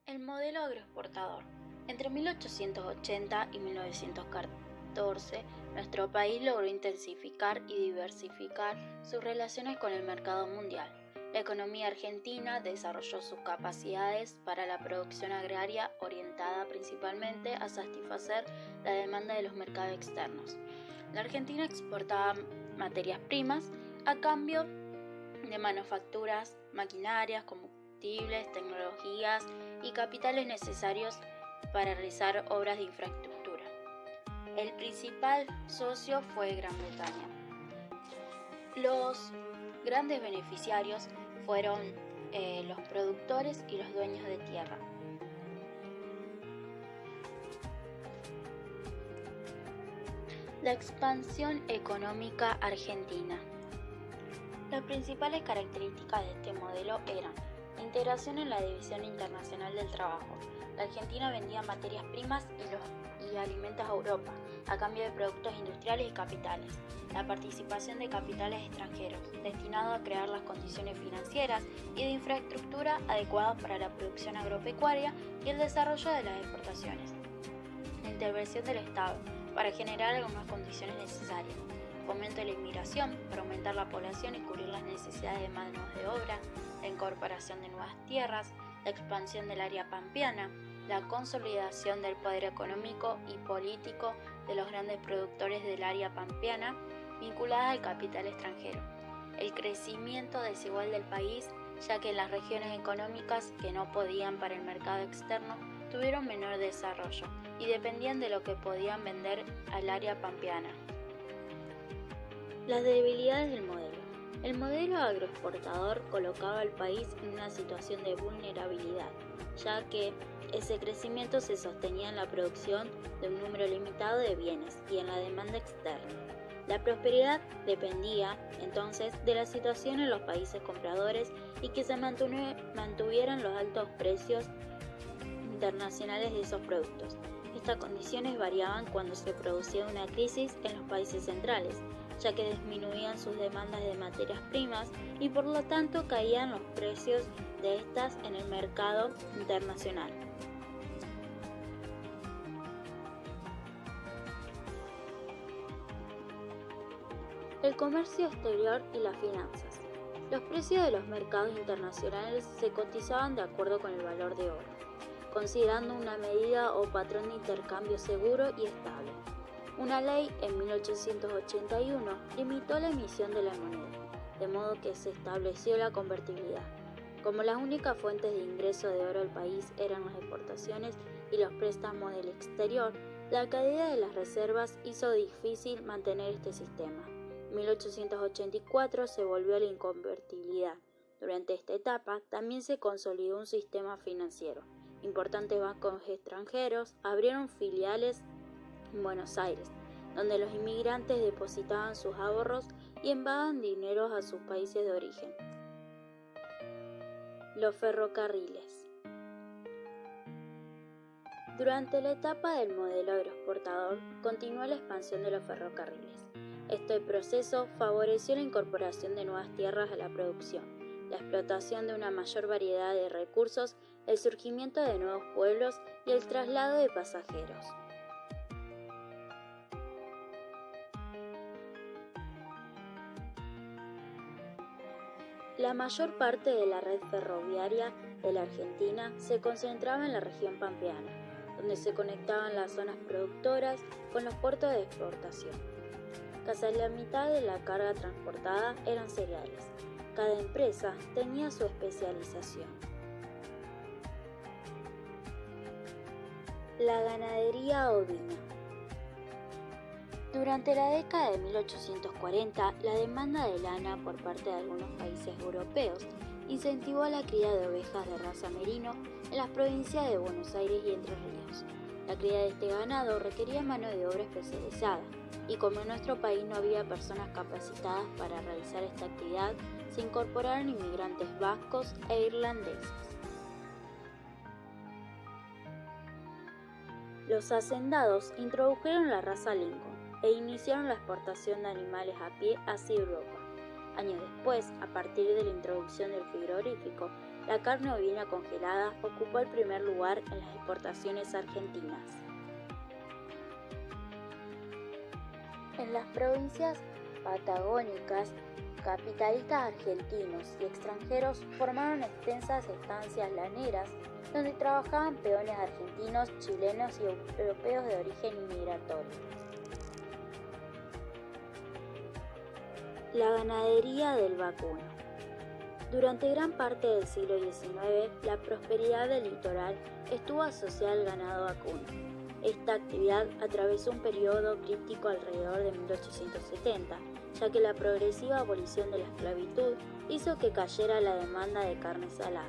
El modelo agroexportador. Entre 1880 y 1914, nuestro país logró intensificar y diversificar sus relaciones con el mercado mundial. La economía argentina desarrolló sus capacidades para la producción agraria orientada principalmente a satisfacer la demanda de los mercados externos. La Argentina exportaba materias primas a cambio de manufacturas, maquinarias, combustibles, tecnologías y capitales necesarios para realizar obras de infraestructura. El principal socio fue Gran Bretaña. Los grandes beneficiarios fueron los productores y los dueños de tierra. La expansión económica argentina. Las principales características de este modelo eran la integración en la División Internacional del Trabajo. La Argentina vendía materias primas y alimentos a Europa, a cambio de productos industriales y capitales. La participación de capitales extranjeros, destinados a crear las condiciones financieras y de infraestructura adecuadas para la producción agropecuaria y el desarrollo de las exportaciones. La intervención del Estado, para generar algunas condiciones necesarias. Fomento de la inmigración, para aumentar la población y cubrir las necesidades de mano de obra, la incorporación de nuevas tierras, la expansión del área pampeana, la consolidación del poder económico y político de los grandes productores del área pampeana vinculadas al capital extranjero, el crecimiento desigual del país, ya que las regiones económicas que no podían para el mercado externo tuvieron menor desarrollo y dependían de lo que podían vender al área pampeana. Las debilidades del modelo. El modelo agroexportador colocaba al país en una situación de vulnerabilidad, ya que ese crecimiento se sostenía en la producción de un número limitado de bienes y en la demanda externa. La prosperidad dependía, entonces, de la situación en los países compradores y que se mantuvieran los altos precios internacionales de esos productos. Estas condiciones variaban cuando se producía una crisis en los países centrales, ya que disminuían sus demandas de materias primas y por lo tanto caían los precios de estas en el mercado internacional. El comercio exterior y las finanzas. Los precios de los mercados internacionales se cotizaban de acuerdo con el valor de oro, considerando una medida o patrón de intercambio seguro y estable. Una ley en 1881 limitó la emisión de la moneda, de modo que se estableció la convertibilidad. Como las únicas fuentes de ingreso de oro del país eran las exportaciones y los préstamos del exterior, la caída de las reservas hizo difícil mantener este sistema. En 1884 se volvió a la inconvertibilidad. Durante esta etapa también se consolidó un sistema financiero. Importantes bancos extranjeros abrieron filiales en Buenos Aires, donde los inmigrantes depositaban sus ahorros y enviaban dinero a sus países de origen. Los ferrocarriles. Durante la etapa del modelo agroexportador, continuó la expansión de los ferrocarriles. Este proceso favoreció la incorporación de nuevas tierras a la producción, la explotación de una mayor variedad de recursos, el surgimiento de nuevos pueblos y el traslado de pasajeros. La mayor parte de la red ferroviaria de la Argentina se concentraba en la región pampeana, donde se conectaban las zonas productoras con los puertos de exportación. Casi la mitad de la carga transportada eran cereales. Cada empresa tenía su especialización. La ganadería ovina. Durante la década de 1840, la demanda de lana por parte de algunos países europeos incentivó la cría de ovejas de raza merino en las provincias de Buenos Aires y Entre Ríos. La cría de este ganado requería mano de obra especializada, y como en nuestro país no había personas capacitadas para realizar esta actividad, se incorporaron inmigrantes vascos e irlandeses. Los hacendados introdujeron la raza Lincoln e iniciaron la exportación de animales a pie hacia Europa. Años después, a partir de la introducción del frigorífico, La carne ovina congelada ocupó el primer lugar en las exportaciones argentinas. En las provincias patagónicas, capitalistas argentinos y extranjeros formaron extensas estancias laneras donde trabajaban peones argentinos, chilenos y europeos de origen inmigratorio. La ganadería del vacuno. Durante gran parte del siglo XIX, la prosperidad del litoral estuvo asociada al ganado vacuno. Esta actividad atravesó un periodo crítico alrededor de 1870, ya que la progresiva abolición de la esclavitud hizo que cayera la demanda de carne salada.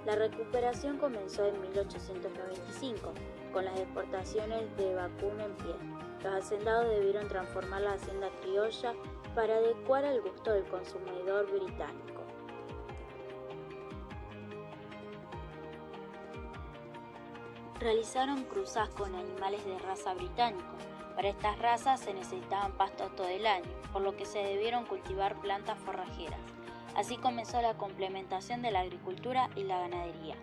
La recuperación comenzó en 1895, con las exportaciones de vacuno en pie. Los hacendados debieron transformar la hacienda criolla para adecuar al gusto del consumidor británico. Realizaron cruzas con animales de raza británico. Para estas razas se necesitaban pastos todo el año, por lo que se debieron cultivar plantas forrajeras. Así comenzó la complementación de la agricultura y la ganadería.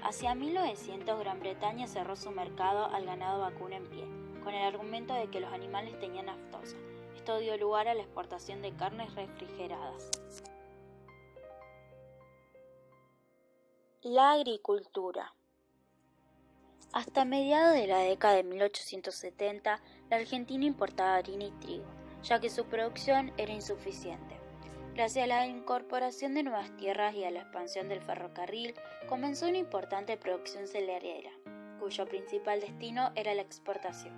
Hacia 1900, Gran Bretaña cerró su mercado al ganado vacuno en pie, con el argumento de que los animales tenían aftosa. Esto dio lugar a la exportación de carnes refrigeradas. La agricultura. Hasta mediados de la década de 1870, la Argentina importaba harina y trigo, ya que su producción era insuficiente. Gracias a la incorporación de nuevas tierras y a la expansión del ferrocarril, comenzó una importante producción cerealera, cuyo principal destino era la exportación.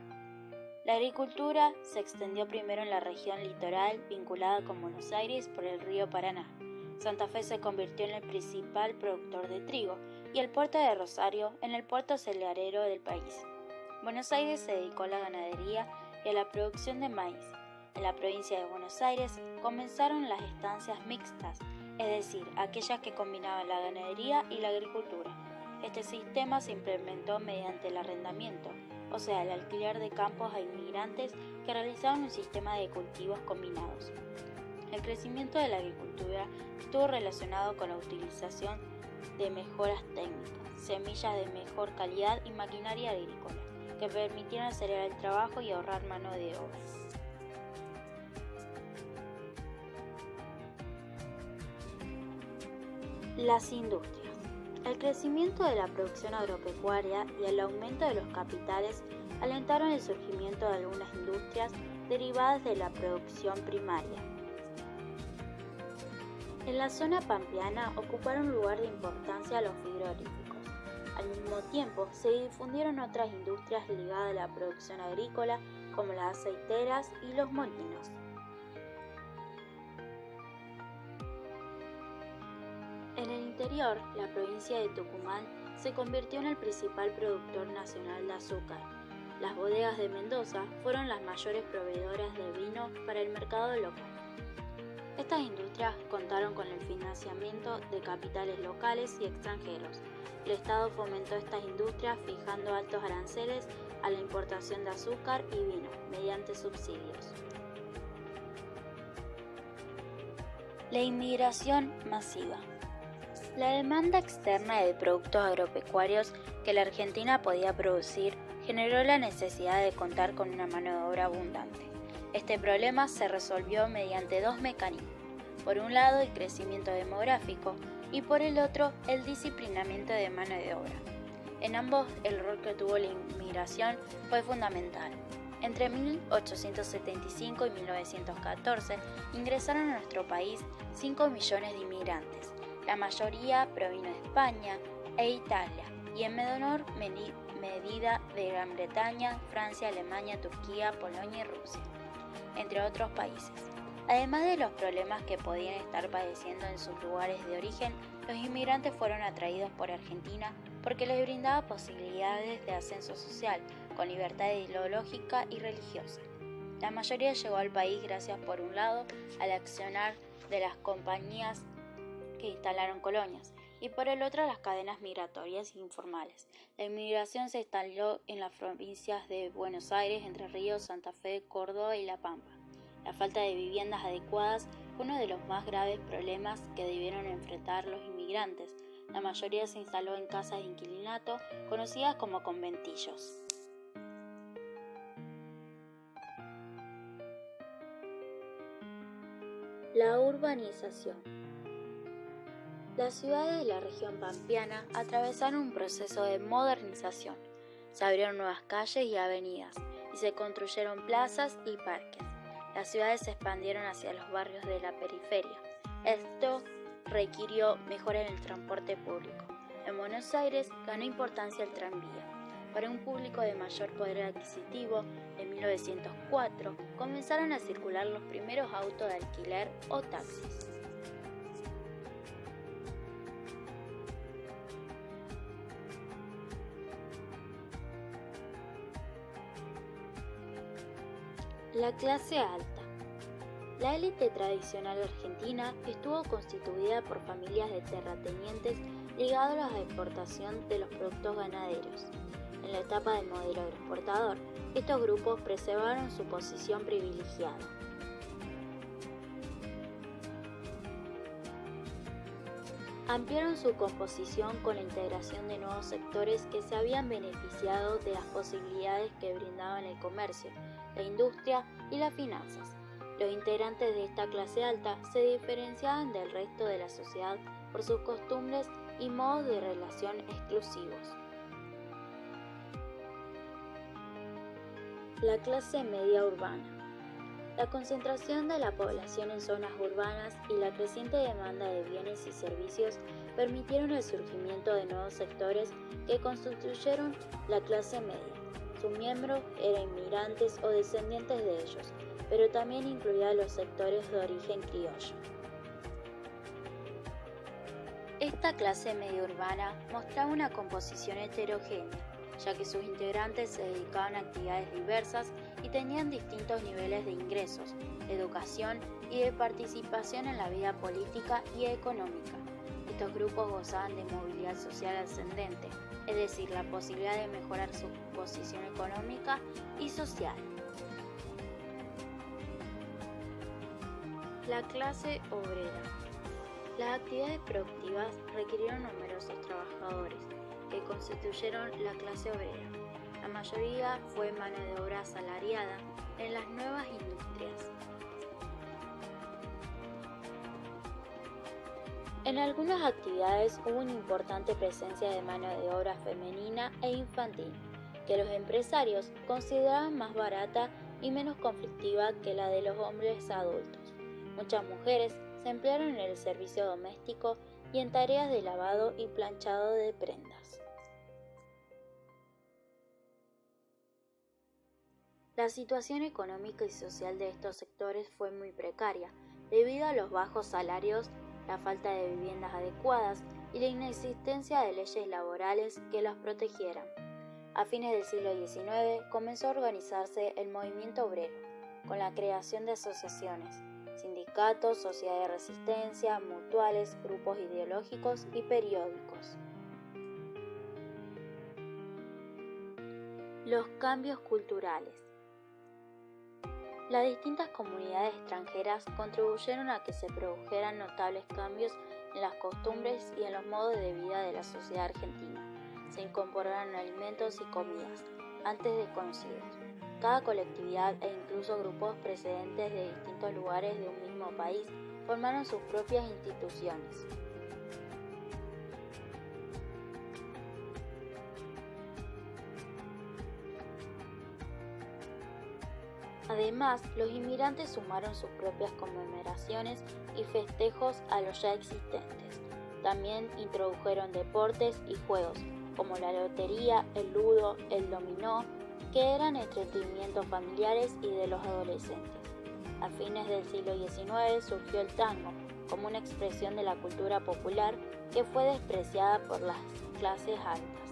La agricultura se extendió primero en la región litoral, vinculada con Buenos Aires por el río Paraná. Santa Fe se convirtió en el principal productor de trigo y el puerto de Rosario en el puerto cerealero del país. Buenos Aires se dedicó a la ganadería y a la producción de maíz. En la provincia de Buenos Aires comenzaron las estancias mixtas, es decir, aquellas que combinaban la ganadería y la agricultura. Este sistema se implementó mediante el arrendamiento, o sea, el alquiler de campos a inmigrantes que realizaban un sistema de cultivos combinados. El crecimiento de la agricultura estuvo relacionado con la utilización de mejoras técnicas, semillas de mejor calidad y maquinaria agrícola, que permitieron acelerar el trabajo y ahorrar mano de obra. Las industrias. El crecimiento de la producción agropecuaria y el aumento de los capitales alentaron el surgimiento de algunas industrias derivadas de la producción primaria. En la zona pampeana ocuparon un lugar de importancia los frigoríficos. Al mismo tiempo, se difundieron otras industrias ligadas a la producción agrícola, como las aceiteras y los molinos. En el interior, la provincia de Tucumán se convirtió en el principal productor nacional de azúcar. Las bodegas de Mendoza fueron las mayores proveedoras de vino para el mercado local. Estas industrias contaron con el financiamiento de capitales locales y extranjeros. El Estado fomentó estas industrias fijando altos aranceles a la importación de azúcar y vino mediante subsidios. La inmigración masiva. La demanda externa de productos agropecuarios que la Argentina podía producir generó la necesidad de contar con una mano de obra abundante. Este problema se resolvió mediante dos mecanismos: por un lado el crecimiento demográfico y por el otro el disciplinamiento de mano de obra. En ambos el rol que tuvo la inmigración fue fundamental. Entre 1875 y 1914 ingresaron a nuestro país 5 millones de inmigrantes. La mayoría provino de España e Italia y en menor medida de Gran Bretaña, Francia, Alemania, Turquía, Polonia y Rusia, entre otros países. Además de los problemas que podían estar padeciendo en sus lugares de origen, los inmigrantes fueron atraídos por Argentina porque les brindaba posibilidades de ascenso social, con libertad ideológica y religiosa. La mayoría llegó al país gracias, por un lado, al accionar de las compañías que instalaron colonias, y por el otro a las cadenas migratorias informales. La inmigración se instaló en las provincias de Buenos Aires, Entre Ríos, Santa Fe, Córdoba y La Pampa. La falta de viviendas adecuadas fue uno de los más graves problemas que debieron enfrentar los inmigrantes, La mayoría se instaló en casas de inquilinato, conocidas como conventillos. La urbanización. Las ciudades de la región pampeana atravesaron un proceso de modernización. Se abrieron nuevas calles y avenidas, y se construyeron plazas y parques. Las ciudades se expandieron hacia los barrios de la periferia. Esto requirió mejoras en el transporte público. En Buenos Aires ganó importancia el tranvía. Para un público de mayor poder adquisitivo, en 1904 comenzaron a circular los primeros autos de alquiler o taxis. La clase alta. La élite tradicional argentina estuvo constituida por familias de terratenientes ligados a la exportación de los productos ganaderos. En la etapa del modelo agroexportador, estos grupos preservaron su posición privilegiada. Ampliaron su composición con la integración de nuevos sectores que se habían beneficiado de las posibilidades que brindaban el comercio, la industria y las finanzas. Los integrantes de esta clase alta se diferenciaban del resto de la sociedad por sus costumbres y modos de relación exclusivos. La clase media urbana. La concentración de la población en zonas urbanas y la creciente demanda de bienes y servicios permitieron el surgimiento de nuevos sectores que constituyeron la clase media. Sus miembros eran inmigrantes o descendientes de ellos, pero también incluía los sectores de origen criollo. Esta clase media urbana mostraba una composición heterogénea, ya que sus integrantes se dedicaban a actividades diversas y tenían distintos niveles de ingresos, educación y de participación en la vida política y económica. Estos grupos gozaban de movilidad social ascendente, es decir, la posibilidad de mejorar su posición económica y social. La clase obrera. Las actividades productivas requirieron numerosos trabajadores, que constituyeron la clase obrera. La mayoría fue mano de obra asalariada en las nuevas industrias. En algunas actividades hubo una importante presencia de mano de obra femenina e infantil, que los empresarios consideraban más barata y menos conflictiva que la de los hombres adultos. Muchas mujeres se emplearon en el servicio doméstico y en tareas de lavado y planchado de prendas. La situación económica y social de estos sectores fue muy precaria, debido a los bajos salarios, la falta de viviendas adecuadas y la inexistencia de leyes laborales que los protegieran. A fines del siglo XIX comenzó a organizarse el movimiento obrero, con la creación de asociaciones, sindicatos, sociedades de resistencia, mutuales, grupos ideológicos y periódicos. Los cambios culturales. Las distintas comunidades extranjeras contribuyeron a que se produjeran notables cambios en las costumbres y en los modos de vida de la sociedad argentina. Se incorporaron alimentos y comidas antes desconocidos. Cada colectividad e incluso grupos procedentes de distintos lugares de un mismo país formaron sus propias instituciones. Además, los inmigrantes sumaron sus propias conmemoraciones y festejos a los ya existentes. También introdujeron deportes y juegos, como la lotería, el ludo, el dominó, que eran entretenimientos familiares y de los adolescentes. A fines del siglo XIX surgió el tango, como una expresión de la cultura popular que fue despreciada por las clases altas.